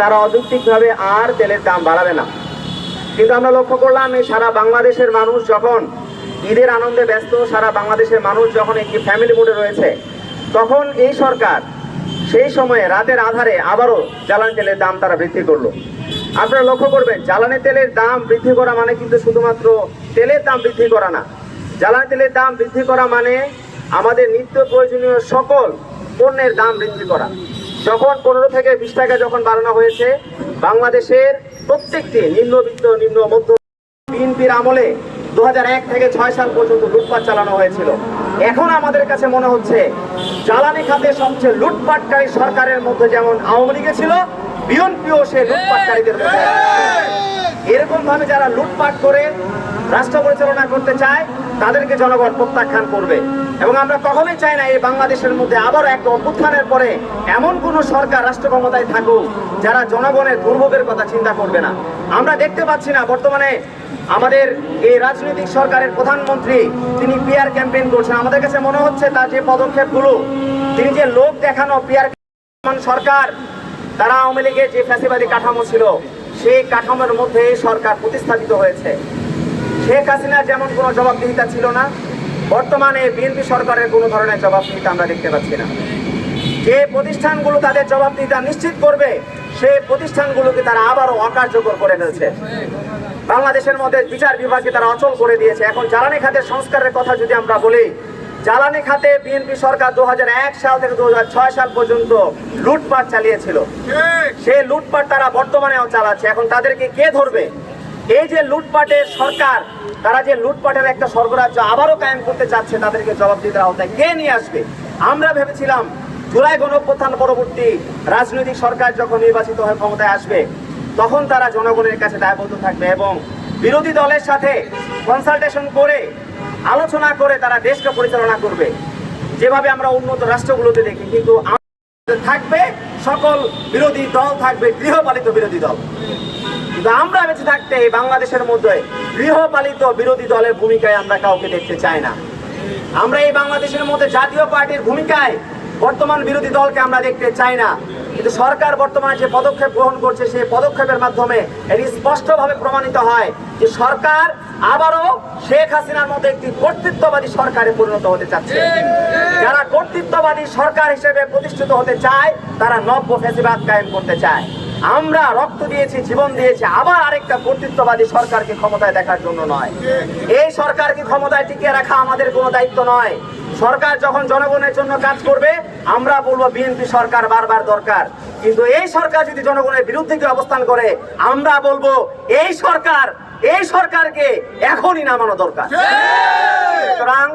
তারা অযৌক্তিকভাবে আর তেলের দাম বাড়াবে না। কিন্তু আমরা লক্ষ্য করলাম এই সারা বাংলাদেশের মানুষ যখন ঈদের আনন্দে ব্যস্ত, সারা বাংলাদেশের মানুষ যখন একটি ফ্যামিলি মুডে রয়েছে, তখন এই সরকার সেই সময়ে রাতের আধারে আবারও জ্বালানি তেলের দাম তারা বৃদ্ধি করলো। আপনারা লক্ষ্য করবেন, জ্বালানি তেলের দাম বৃদ্ধি করা মানে কিন্তু শুধুমাত্র তেলের দাম বৃদ্ধি করা না। জ্বালানি তেলের দাম বৃদ্ধি করা মানে আমাদের নিত্য প্রয়োজনীয় সকল পণ্যের দাম বৃদ্ধি করা। যখন 15 থেকে 20 টাকা যখন বাড়ানো হয়েছে, বাংলাদেশের প্রত্যেকটি নিম্নবিত্ত নিম্ন মধ্য বিএনপির আমলে 2001 থেকে 6 সাল পর্যন্ত লুটপাট চালানো হয়েছিল। এখন আমাদের কাছে মনে হচ্ছে জ্বালানি খাতে সবচেয়ে লুটপাটকারী সরকারের মধ্যে যেমন আওয়ামী লীগে ছিল, বিএনপিও সে লুটপাটকারীদের মধ্যে। এরকম ভাবে যারা লুটপাট করে রাষ্ট্র পরিচালনা করতে চায় তাদেরকে জনগণ প্রত্যাখ্যান করবে। এবং আমরা কখনোই চাই না এই বাংলাদেশের মধ্যে আবার একটা অভ্যুত্থানের পরে এমন কোন সরকার রাষ্ট্র ক্ষমতায় থাকুক যারা জনগণের দুর্ভোগের কথা চিন্তা করবে না। আমরা দেখতে পাচ্ছি না বর্তমানে আমাদের এই রাজনৈতিক সরকারের প্রধানমন্ত্রী তিনি পিআর ক্যাম্পেইন করছেন। আমাদের কাছে মনে হচ্ছে তার যে পদক্ষেপগুলো, তিনি যে লোক দেখানো পিআর সরকার, তারা আওয়ামী লীগের যে ফ্যাসিবাদী কাঠামো ছিল সেই কাঠামোর মধ্যে সরকার প্রতিস্থাপিত হয়েছে। শেখ হাসিনার যেমন কোনো জবাবদিহিতা ছিল না, বর্তমানে বিএনপি সরকারের কোনো ধরনের জবাবদিহিতা আমরা দেখতে পাচ্ছি না। যে প্রতিষ্ঠানগুলো তাদের জবাবদিহিতা নিশ্চিত করবে সেই প্রতিষ্ঠানগুলোকে তারা আবারও অকার্যকর করে ফেলছে। বাংলাদেশের মধ্যে বিচার বিভাগকে তারা অচল করে দিয়েছে। এখন জ্বালানি খাতের সংস্কারের কথা যদি আমরা বলি, জ্বালানি খাতে বিএনপি সরকার 2001 সাল থেকে 2006 সাল পর্যন্ত লুটপাট চালিয়েছিল। সেই লুটপাট তারা বর্তমানেও চালাচ্ছে। এখন তাদেরকে কে ধরবে? এই যে লুটপাটের সরকার, তারা যে লুটপাটের একটা স্বর্গরাজ্য আবারও কায়েম করতে চাচ্ছে, তাদেরকে জবাবদিহিতার আওতায় কে নিয়ে আসবে? আমরা ভেবেছিলাম জুলাই গণঅভ্যুত্থান পরবর্তী রাজনৈতিক সরকার যখন নির্বাচিত হয়ে ক্ষমতায় আসবে তখন তারা জনগণের কাছে দায়বদ্ধ থাকবে এবং বিরোধী দলের সাথে কনসালটেশন করে আলোচনা করে তারা দেশকে পরিচালনা করবে, যেভাবে আমরা উন্নত রাষ্ট্রগুলোতে দেখি। কিন্তু থাকবে সকল বিরোধী দল, থাকবে গৃহপালিত বিরোধী দল। কিন্তু আমরা বেঁচে থাকতে এই বাংলাদেশের মধ্যে গৃহপালিত বিরোধী দলের ভূমিকায় আমরা কাউকে দেখতে চাই না। আমরা এই বাংলাদেশের মধ্যে জাতীয় পার্টির ভূমিকায় বর্তমান বিরোধী দলকে আমরা দেখতে চাই না। কিন্তু সরকার বর্তমানে যে পদক্ষেপ গ্রহণ করছে সেই পদক্ষেপের মাধ্যমে এটি স্পষ্টভাবে প্রমাণিত হয় যে সরকার আবারও শেখ হাসিনার মতো একটি কর্তৃত্ববাদী সরকারে পরিণত হতে চাচ্ছে। যারা কর্তৃত্ববাদী সরকার হিসেবে প্রতিষ্ঠিত হতে চায় তারা নব্য ফ্যাসিবাদ কায়েম করতে চায়। আমরা রক্ত দিয়েছি, জীবন দিয়েছি আবার আরেকটা কর্তৃত্ববাদী সরকারকে ক্ষমতায় দেখার জন্য নয়। এই সরকারকে ক্ষমতায় টিকিয়ে রাখা আমাদের কোনো দায়িত্ব নয়। সরকার যখন জনগণের জন্য কাজ করবে আমরা বলবো বিএনপি সরকার বারবার দরকার। কিন্তু এই সরকার যদি জনগণের বিরুদ্ধে গিয়ে অবস্থান করে আমরা বলবো এই সরকারকে এখনই নামানো দরকার। সুতরাং